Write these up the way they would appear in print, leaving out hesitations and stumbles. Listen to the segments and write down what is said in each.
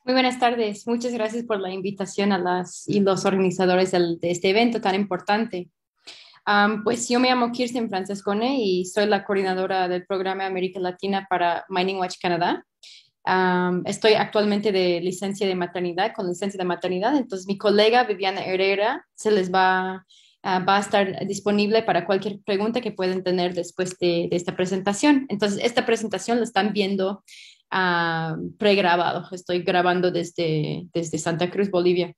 Muy buenas tardes. Muchas gracias por la invitación a las y los organizadores de este evento tan importante. Pues yo me llamo Kirsten Francescone y soy la coordinadora del programa América Latina para Mining Watch Canadá. Estoy actualmente de licencia de maternidad, con licencia de maternidad. Entonces mi colega Viviana Herrera va a estar disponible para cualquier pregunta que puedan tener después de esta presentación. Entonces esta presentación la están viendo pregrabado. Estoy grabando desde Santa Cruz, Bolivia.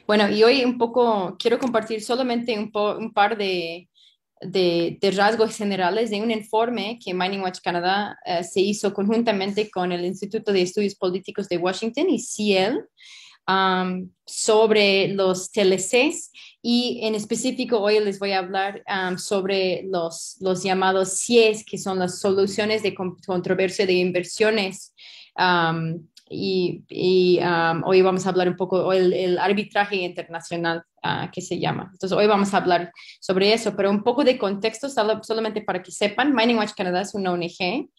Bueno, y hoy un poco quiero compartir solamente un par de rasgos generales de un informe que Mining Watch Canadá se hizo conjuntamente con el Instituto de Estudios Políticos de Washington y CIEL sobre los TLCs y en específico hoy les voy a hablar sobre los llamados CIEs, que son las soluciones de controversia de inversiones. Hoy vamos a hablar un poco el arbitraje internacional que se llama. Entonces, hoy vamos a hablar sobre eso, pero un poco de contexto solamente para que sepan. Mining Watch Canadá es una ONG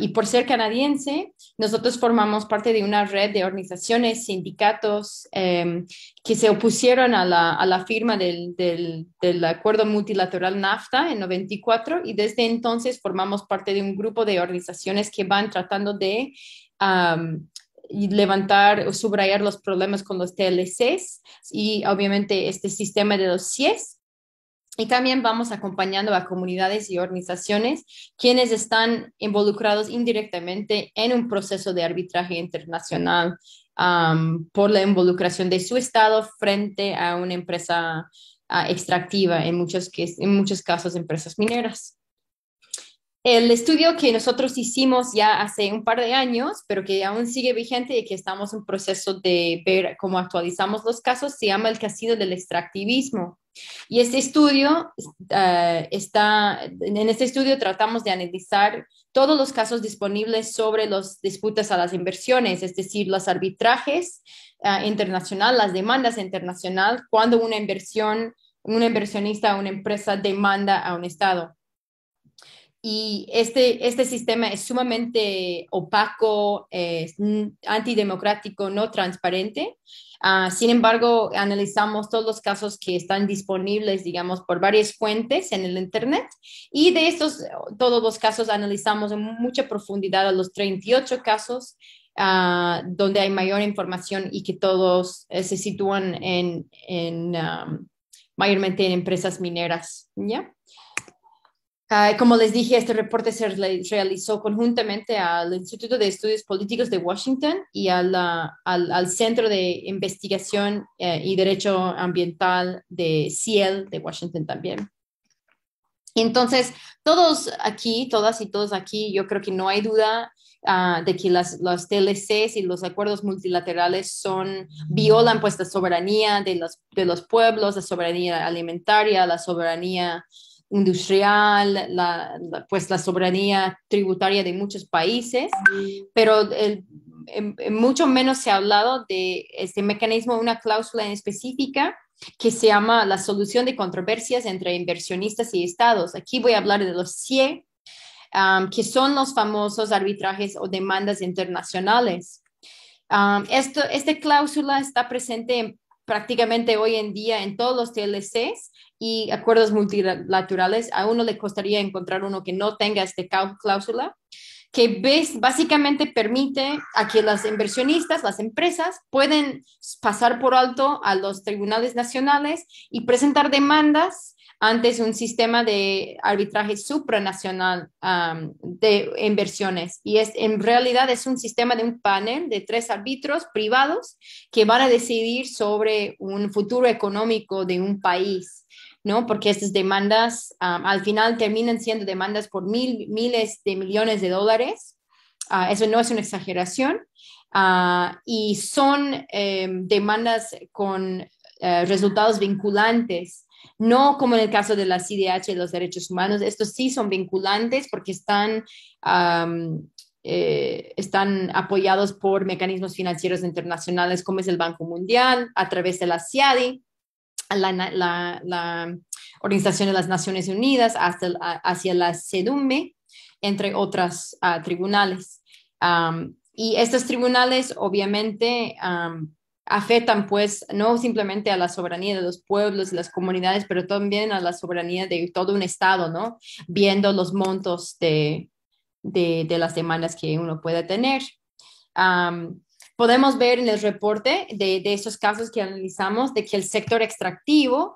y por ser canadiense, nosotros formamos parte de una red de organizaciones, sindicatos que se opusieron a la firma del acuerdo multilateral NAFTA en 94 y desde entonces formamos parte de un grupo de organizaciones que van tratando de y levantar o subrayar los problemas con los TLCs y obviamente este sistema de los CIEs. Y también vamos acompañando a comunidades y organizaciones quienes están involucrados indirectamente en un proceso de arbitraje internacional por la involucración de su Estado frente a una empresa extractiva, en muchos casos empresas mineras. El estudio que nosotros hicimos ya hace un par de años, pero que aún sigue vigente y que estamos en proceso de ver cómo actualizamos los casos, se llama el casino del extractivismo. Y este estudio en este estudio tratamos de analizar todos los casos disponibles sobre las disputas a las inversiones, es decir, los arbitrajes internacional, las demandas internacional, cuando un inversionista o una empresa demanda a un Estado. Y este sistema es sumamente opaco, antidemocrático, no transparente. Sin embargo, analizamos todos los casos que están disponibles, digamos, por varias fuentes en el Internet. Y de estos, todos los casos analizamos en mucha profundidad a los 38 casos donde hay mayor información y que todos se sitúan mayormente en empresas mineras. ¿Ya? Como les dije, este reporte se realizó conjuntamente al Instituto de Estudios Políticos de Washington y al Centro de Investigación y Derecho Ambiental de CIEL de Washington también. Entonces, todos aquí, todas y todos aquí, yo creo que no hay duda de que los TLCs y los acuerdos multilaterales violan pues la soberanía de los pueblos, la soberanía alimentaria, la soberanía industrial, pues la soberanía tributaria de muchos países, pero mucho menos se ha hablado de este mecanismo, una cláusula en específica que se llama la solución de controversias entre inversionistas y estados. Aquí voy a hablar de los CIE, que son los famosos arbitrajes o demandas internacionales. Esta cláusula está presente prácticamente hoy en día en todos los TLCs y acuerdos multilaterales. A uno le costaría encontrar uno que no tenga esta cláusula, que básicamente permite a que los inversionistas, las empresas, pueden pasar por alto a los tribunales nacionales y presentar demandas ante un sistema de arbitraje supranacional de inversiones. Y en realidad es un sistema de un panel de 3 árbitros privados que van a decidir sobre un futuro económico de un país. ¿No? Porque estas demandas al final terminan siendo demandas por miles de millones de dólares. Eso no es una exageración. Y son demandas con resultados vinculantes, no como en el caso de la CIDH y los derechos humanos. Estos sí son vinculantes porque están apoyados por mecanismos financieros internacionales como es el Banco Mundial, a través de la CIADI, la Organización de las Naciones Unidas, hacia la CEDUME, entre otros tribunales. Y estos tribunales obviamente afectan pues no simplemente a la soberanía de los pueblos y las comunidades, pero también a la soberanía de todo un estado, ¿no? Viendo los montos de las demandas que uno puede tener. Um, Podemos ver en el reporte de esos casos que analizamos de que el sector extractivo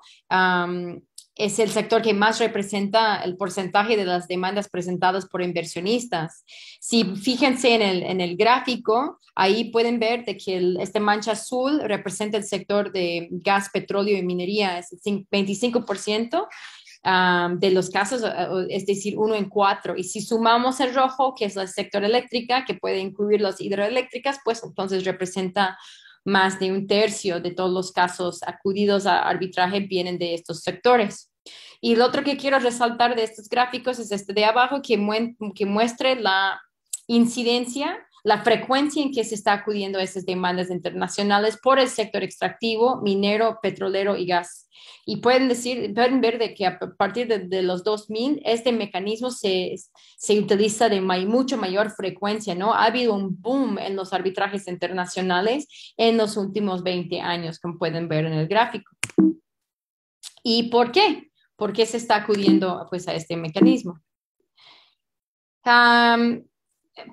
es el sector que más representa el porcentaje de las demandas presentadas por inversionistas. Si fíjense en el gráfico, ahí pueden ver de que este mancha azul representa el sector de gas, petróleo y minería, es 25%, de los casos, es decir, 1 en 4. Y si sumamos el rojo, que es el sector eléctrica, que puede incluir las hidroeléctricas, pues entonces representa más de 1/3 de todos los casos acudidos a arbitraje vienen de estos sectores. Y lo otro que quiero resaltar de estos gráficos es este de abajo que muestre la incidencia, la frecuencia en que se está acudiendo a esas demandas internacionales por el sector extractivo, minero, petrolero y gas. Y pueden ver de que a partir de los 2000 este mecanismo se utiliza de mucho mayor frecuencia, ¿no? Ha habido un boom en los arbitrajes internacionales en los últimos 20 años, como pueden ver en el gráfico. ¿Y por qué? ¿Por qué se está acudiendo pues, a este mecanismo?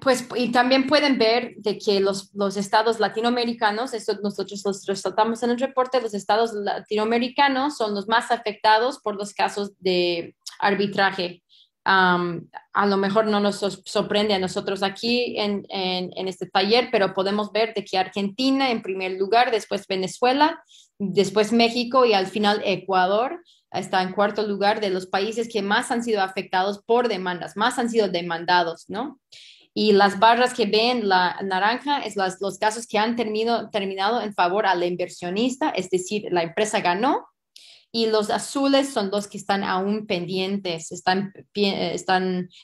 Pues, y también pueden ver de que los estados latinoamericanos, esto nosotros los resaltamos en el reporte, los estados latinoamericanos son los más afectados por los casos de arbitraje. A lo mejor no nos sorprende a nosotros aquí en este taller, pero podemos ver de que Argentina en primer lugar, después Venezuela, después México y al final Ecuador está en cuarto lugar de los países que más han sido afectados por demandas, más han sido demandados, ¿no? Y las barras que ven, la naranja, es los casos que han terminado en favor al inversionista, es decir, la empresa ganó, y los azules son los que están aún pendientes, están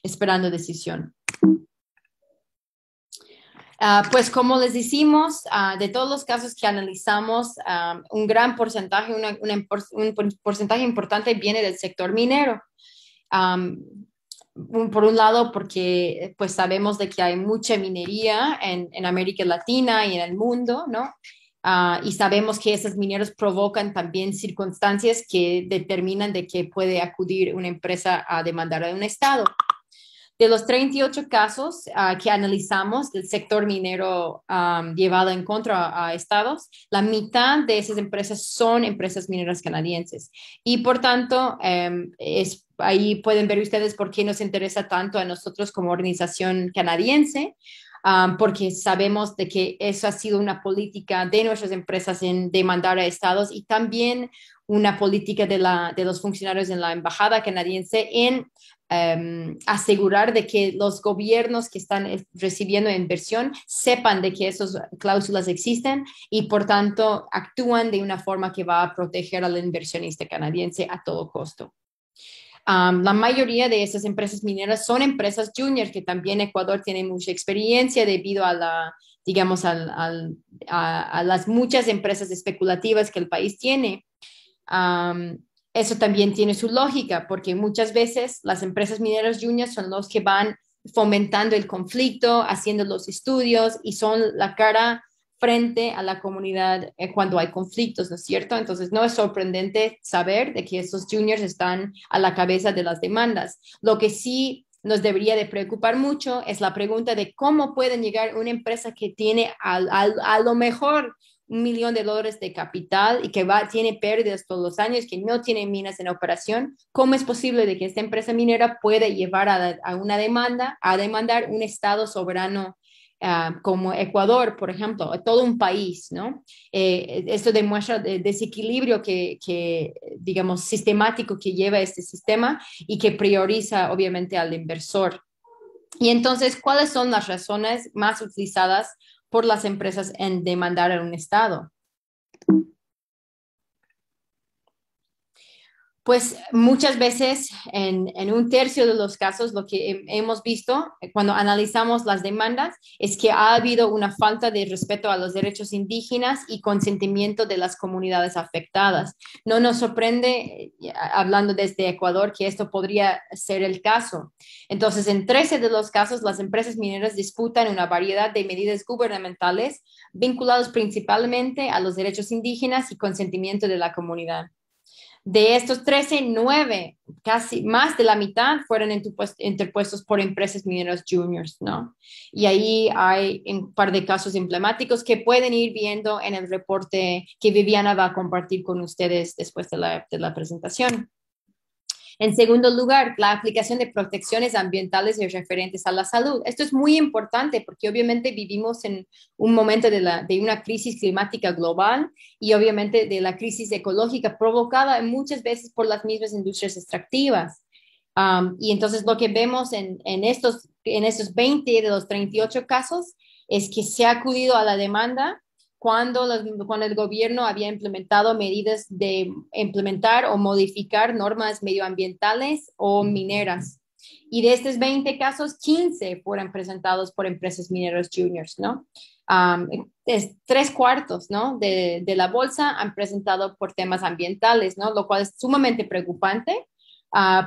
esperando decisión. Pues como les decimos, de todos los casos que analizamos, un gran porcentaje, un porcentaje importante viene del sector minero. Um, por un lado, porque pues sabemos de que hay mucha minería en América Latina y en el mundo, ¿no? Y sabemos que esos mineros provocan también circunstancias que determinan de que puede acudir una empresa a demandar a un estado. De los 38 casos que analizamos del sector minero llevado en contra a estados, la mitad de esas empresas son empresas mineras canadienses. Y por tanto, ahí pueden ver ustedes por qué nos interesa tanto a nosotros como organización canadiense, porque sabemos de que eso ha sido una política de nuestras empresas en demandar a estados y también una política de los funcionarios en la embajada canadiense en asegurar de que los gobiernos que están recibiendo inversión sepan de que esas cláusulas existen y por tanto actúan de una forma que va a proteger al inversionista canadiense a todo costo. La mayoría de esas empresas mineras son empresas junior, que también Ecuador tiene mucha experiencia debido a digamos, a las muchas empresas especulativas que el país tiene. Eso también tiene su lógica, porque muchas veces las empresas mineras juniors son los que van fomentando el conflicto, haciendo los estudios y son la cara frente a la comunidad cuando hay conflictos, ¿no es cierto? Entonces, no es sorprendente saber de que esos juniors están a la cabeza de las demandas. Lo que sí nos debería de preocupar mucho es la pregunta de cómo pueden llegar una empresa que tiene a lo mejor $1 millón de capital y que tiene pérdidas todos los años, que no tiene minas en operación. ¿Cómo es posible de que esta empresa minera puede llevar a una demanda, a demandar un estado soberano como Ecuador, por ejemplo, todo un país, ¿no? Esto demuestra el desequilibrio digamos, sistemático que lleva este sistema y que prioriza, obviamente, al inversor. Y entonces, ¿cuáles son las razones más utilizadas por las empresas en demandar a un estado? Pues muchas veces en un tercio de los casos lo que hemos visto cuando analizamos las demandas es que ha habido una falta de respeto a los derechos indígenas y consentimiento de las comunidades afectadas. No nos sorprende, hablando desde Ecuador, que esto podría ser el caso. Entonces, en 13 de los casos, las empresas mineras disputan una variedad de medidas gubernamentales vinculadas principalmente a los derechos indígenas y consentimiento de la comunidad. De estos 13, 9, casi más de la mitad fueron interpuestos por empresas mineras juniors, ¿no? Y ahí hay un par de casos emblemáticos que pueden ir viendo en el reporte que Viviana va a compartir con ustedes después de la presentación. En segundo lugar, la aplicación de protecciones ambientales y referentes a la salud. Esto es muy importante porque obviamente vivimos en un momento de una crisis climática global y obviamente de la crisis ecológica provocada muchas veces por las mismas industrias extractivas. Y entonces lo que vemos en estos 20 de los 38 casos es que se ha acudido a la demanda cuando el gobierno había implementado medidas de implementar o modificar normas medioambientales o mineras. Y de estos 20 casos, 15 fueron presentados por empresas mineras juniors, ¿no? Es 3/4, ¿no? de la bolsa han presentado por temas ambientales, ¿no? Lo cual es sumamente preocupante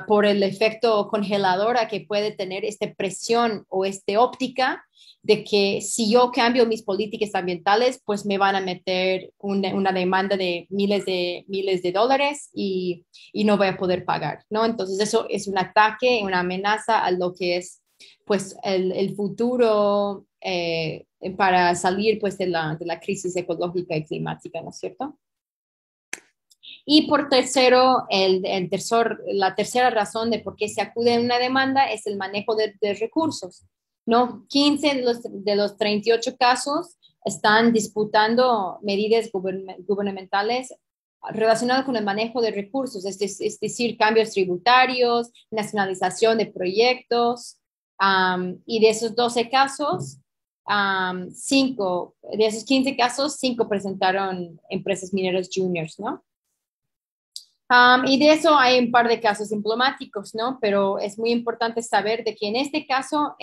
por el efecto congeladora que puede tener esta presión o esta óptica de que si yo cambio mis políticas ambientales, pues me van a meter una demanda de miles de dólares y no voy a poder pagar, ¿no? Entonces eso es un ataque, una amenaza a lo que es pues el futuro para salir pues de la crisis ecológica y climática, ¿no es cierto? Y por tercero, la tercera razón de por qué se acude a una demanda es el manejo de recursos, ¿no? 15 de los 38 casos están disputando medidas gubernamentales relacionadas con el manejo de recursos, es decir, cambios tributarios, nacionalización de proyectos, y de esos 12 casos, de esos 15 casos, 5 presentaron empresas mineras juniors, ¿no? Y de eso hay un par de casos emblemáticos, ¿no? Pero es muy importante saber de que en este caso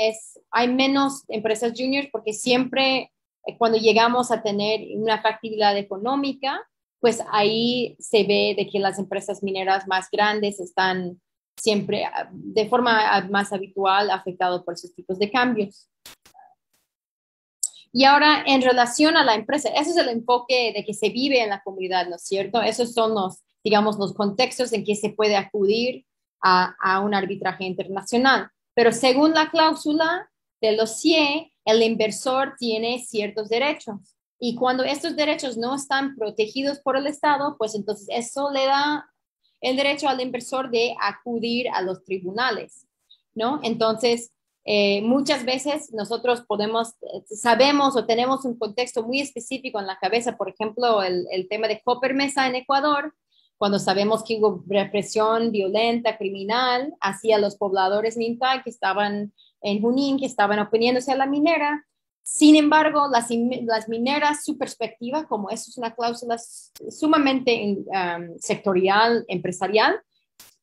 hay menos empresas juniors porque siempre cuando llegamos a tener una factibilidad económica, pues ahí se ve de que las empresas mineras más grandes están siempre de forma más habitual afectados por esos tipos de cambios. Y ahora, en relación a la empresa, ese es el enfoque de que se vive en la comunidad, ¿no es cierto? Esos son digamos, los contextos en que se puede acudir a un arbitraje internacional. Pero según la cláusula de los CIE, el inversor tiene ciertos derechos. Y cuando estos derechos no están protegidos por el Estado, pues entonces eso le da el derecho al inversor de acudir a los tribunales, ¿no? Entonces, muchas veces nosotros sabemos o tenemos un contexto muy específico en la cabeza, por ejemplo, el tema de Copper Mesa en Ecuador, cuando sabemos que hubo represión violenta, criminal, hacia los pobladores Ninta que estaban en Junín, que estaban oponiéndose a la minera. Sin embargo, las mineras, su perspectiva, como eso es una cláusula sumamente sectorial, empresarial,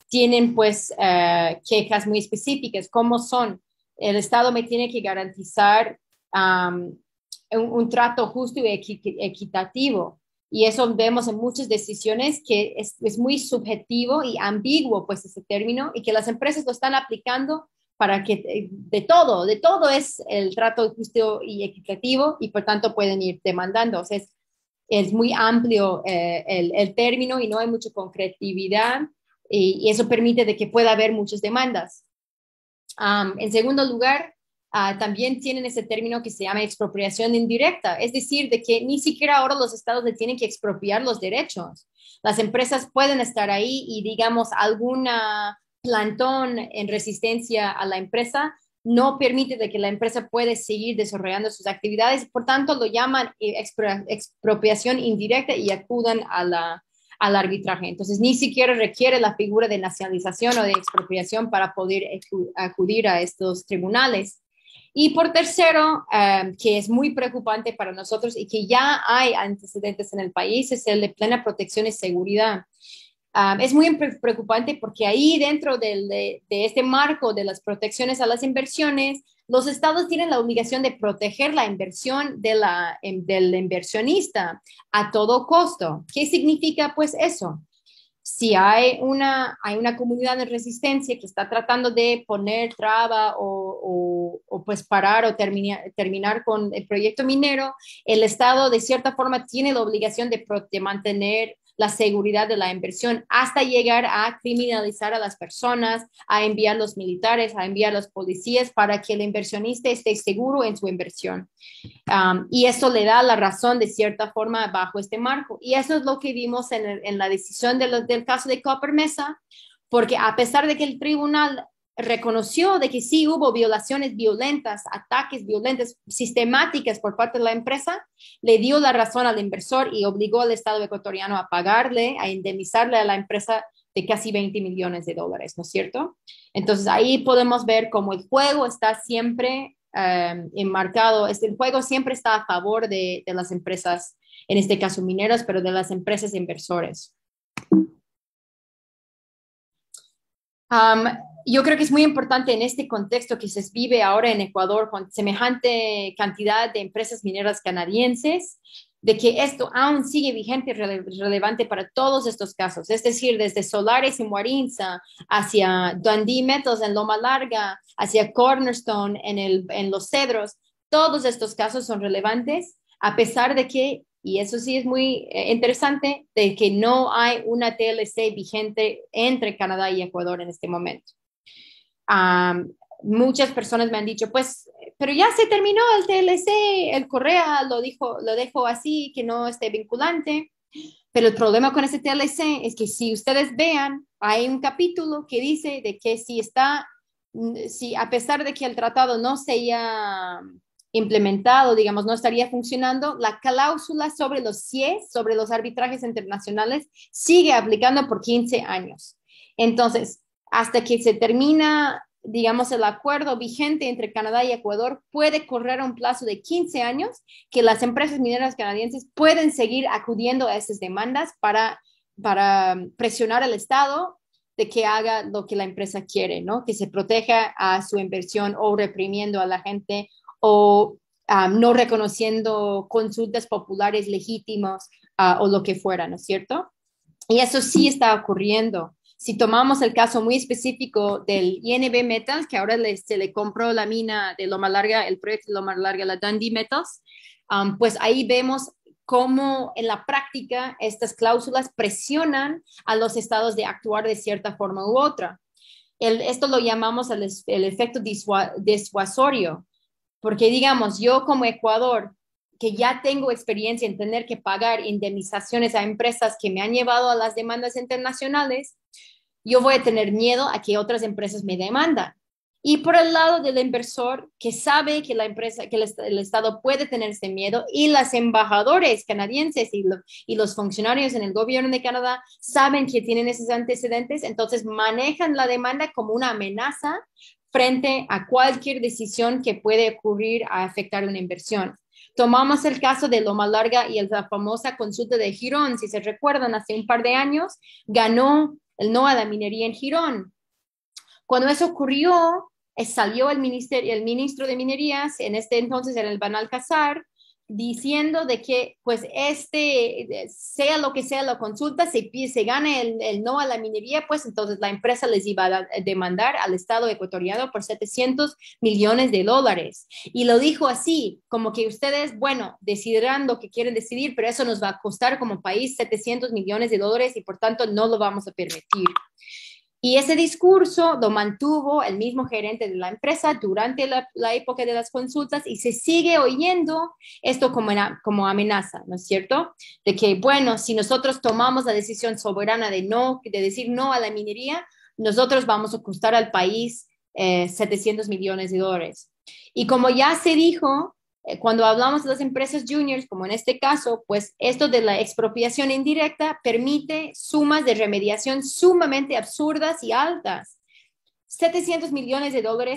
tienen pues quejas muy específicas, como son, el Estado me tiene que garantizar un trato justo y equitativo. Y eso vemos en muchas decisiones que es muy subjetivo y ambiguo, pues, ese término, y que las empresas lo están aplicando para que de todo es el trato justo y equitativo, y por tanto pueden ir demandando. O sea, es muy amplio el término y no hay mucha concretividad, y eso permite de que pueda haber muchas demandas. En segundo lugar, también tienen ese término que se llama expropiación indirecta, es decir, de que ni siquiera ahora los estados le tienen que expropiar los derechos. Las empresas pueden estar ahí y, digamos, alguna plantón en resistencia a la empresa no permite de que la empresa pueda seguir desarrollando sus actividades, por tanto lo llaman expropiación indirecta y acudan al arbitraje. Entonces, ni siquiera requiere la figura de nacionalización o de expropiación para poder acudir a estos tribunales. Y por tercero, que es muy preocupante para nosotros y que ya hay antecedentes en el país, es el de plena protección y seguridad. Es muy preocupante porque ahí dentro de este marco de las protecciones a las inversiones, los estados tienen la obligación de proteger la inversión del inversionista a todo costo. ¿Qué significa pues eso? Si hay una comunidad de resistencia que está tratando de poner traba o pues parar o terminar con el proyecto minero, el Estado de cierta forma tiene la obligación de mantener la seguridad de la inversión hasta llegar a criminalizar a las personas, a enviar los militares, a enviar los policías para que el inversionista esté seguro en su inversión. Y eso le da la razón de cierta forma bajo este marco. Y eso es lo que vimos en la decisión del caso de Copper Mesa, porque a pesar de que el tribunal reconoció de que sí hubo violaciones violentas, ataques violentos, sistemáticas por parte de la empresa, le dio la razón al inversor y obligó al Estado ecuatoriano a pagarle, a indemnizarle a la empresa de casi $20 millones, ¿no es cierto? Entonces ahí podemos ver cómo el juego está siempre enmarcado, el juego siempre está a favor de las empresas, en este caso mineras, pero de las empresas inversores. Yo creo que es muy importante en este contexto que se vive ahora en Ecuador con semejante cantidad de empresas mineras canadienses, de que esto aún sigue vigente y relevante para todos estos casos. Es decir, desde Solaris en Guarinza, hacia Dundee Metals en Loma Larga, hacia Cornerstone en Los Cedros, todos estos casos son relevantes, a pesar de que, y eso sí es muy interesante, de que no hay una TLC vigente entre Canadá y Ecuador en este momento. Muchas personas me han dicho, pues, pero ya se terminó el TLC, el Correa lo dejó así, que no esté vinculante. Pero el problema con ese TLC es que si ustedes vean, hay un capítulo que dice de que si a pesar de que el tratado no se haya implementado, digamos, no estaría funcionando, la cláusula sobre los CIEs, sobre los arbitrajes internacionales, sigue aplicando por 15 años. Entonces, hasta que se termina, digamos, el acuerdo vigente entre Canadá y Ecuador, puede correr un plazo de 15 años que las empresas mineras canadienses pueden seguir acudiendo a esas demandas para presionar al Estado de que haga lo que la empresa quiere, ¿no? Que se proteja a su inversión o reprimiendo a la gente o no reconociendo consultas populares legítimas o lo que fuera, ¿no es cierto? Y eso sí está ocurriendo. Si tomamos el caso muy específico del INB Metals, que ahora se le compró la mina de Loma Larga, el proyecto de Loma Larga, la Dundee Metals, pues ahí vemos cómo en la práctica estas cláusulas presionan a los estados de actuar de cierta forma u otra. Esto lo llamamos el efecto disuasorio, porque digamos, yo como Ecuador, que ya tengo experiencia en tener que pagar indemnizaciones a empresas que me han llevado a las demandas internacionales, yo voy a tener miedo a que otras empresas me demandan. Y por el lado del inversor, que sabe que la empresa, que el Estado puede tener ese miedo, y los embajadores canadienses y los funcionarios en el gobierno de Canadá saben que tienen esos antecedentes, entonces manejan la demanda como una amenaza frente a cualquier decisión que puede ocurrir a afectar una inversión. Tomamos el caso de Loma Larga y la famosa consulta de Girón, si se recuerdan, hace un par de años, ganó el no a la minería en Girón. Cuando eso ocurrió, salió el ministro de Minerías, en este entonces era el Benalcázar, diciendo de que pues sea lo que sea la consulta, se gane el no a la minería, pues entonces la empresa les iba a demandar al Estado ecuatoriano por $700 millones. Y lo dijo así, como que ustedes, bueno, decidirán lo que quieren decidir, pero eso nos va a costar como país $700 millones y por tanto no lo vamos a permitir. Y ese discurso lo mantuvo el mismo gerente de la empresa durante la época de las consultas y se sigue oyendo esto como amenaza, ¿no es cierto? De que, bueno, si nosotros tomamos la decisión soberana de decir no a la minería, nosotros vamos a costar al país $700 millones. Y como ya se dijo, cuando hablamos de las empresas juniors, como en este caso, pues esto de la expropiación indirecta permite sumas de remediación sumamente absurdas y altas. $700 millones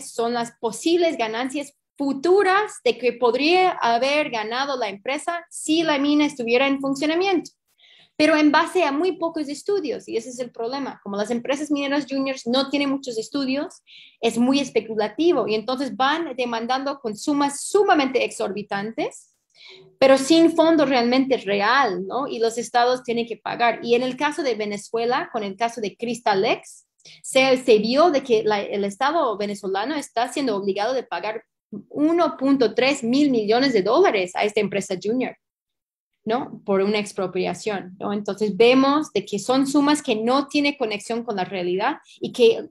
son las posibles ganancias futuras de que podría haber ganado la empresa si la mina estuviera en funcionamiento. pero en base a muy pocos estudios, y ese es el problema. Como las empresas mineras juniors no tienen muchos estudios, es muy especulativo y entonces van demandando con sumas sumamente exorbitantes, pero sin fondo realmente real, ¿no? Y los estados tienen que pagar. Y en el caso de Venezuela, con el caso de Cristalex, se vio de que el estado venezolano está siendo obligado de pagar 1.3 mil millones de dólares a esta empresa junior, ¿no? Por una expropiación, ¿no? Entonces vemos de que son sumas que no tienen conexión con la realidad y que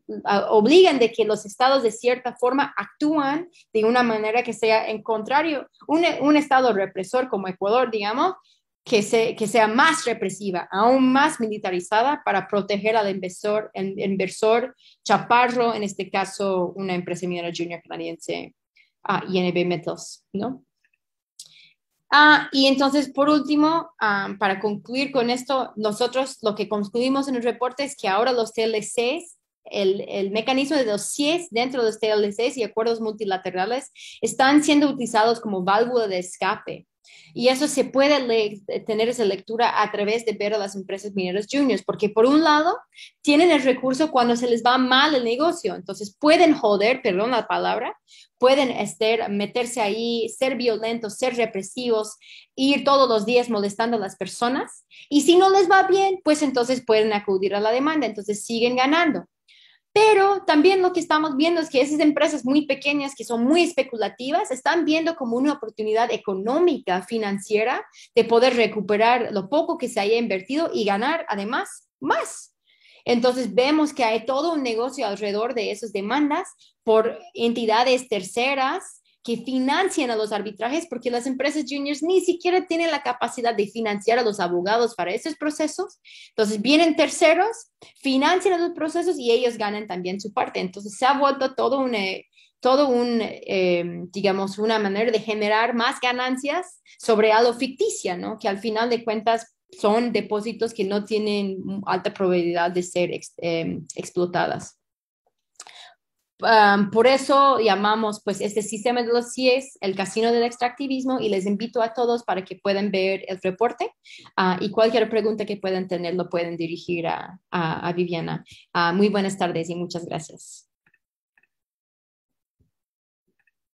obligan de que los estados de cierta forma actúan de una manera que sea en contrario, un estado represor como Ecuador, digamos, que sea más represiva, aún más militarizada para proteger al inversor chaparro, en este caso una empresa minera junior canadiense, INB Metals, ¿no? Y entonces, por último, para concluir con esto, nosotros lo que concluimos en el reporte es que ahora los TLCs, el mecanismo de los CIEs dentro de los TLCs y acuerdos multilaterales están siendo utilizados como válvula de escape. Y eso se puede tener esa lectura a través de ver a las empresas mineras juniors, porque por un lado tienen el recurso cuando se les va mal el negocio, entonces pueden joder, perdón la palabra, pueden meterse ahí, ser violentos, ser represivos, ir todos los días molestando a las personas. Y si no les va bien, pues entonces pueden acudir a la demanda, entonces siguen ganando. Pero también lo que estamos viendo es que esas empresas muy pequeñas que son muy especulativas están viendo como una oportunidad económica, financiera, de poder recuperar lo poco que se haya invertido y ganar además más. Entonces vemos que hay todo un negocio alrededor de esas demandas por entidades terceras que financian a los arbitrajes porque las empresas juniors ni siquiera tienen la capacidad de financiar a los abogados para esos procesos. Entonces vienen terceros, financian los procesos y ellos ganan también su parte. Entonces se ha vuelto digamos, una manera de generar más ganancias sobre algo ficticia, ¿no? Que al final de cuentas son depósitos que no tienen alta probabilidad de ser explotadas. Por eso llamamos pues este sistema de los CIEs el casino del extractivismo y les invito a todos para que puedan ver el reporte y cualquier pregunta que puedan tener lo pueden dirigir a Viviana. Muy buenas tardes y muchas gracias.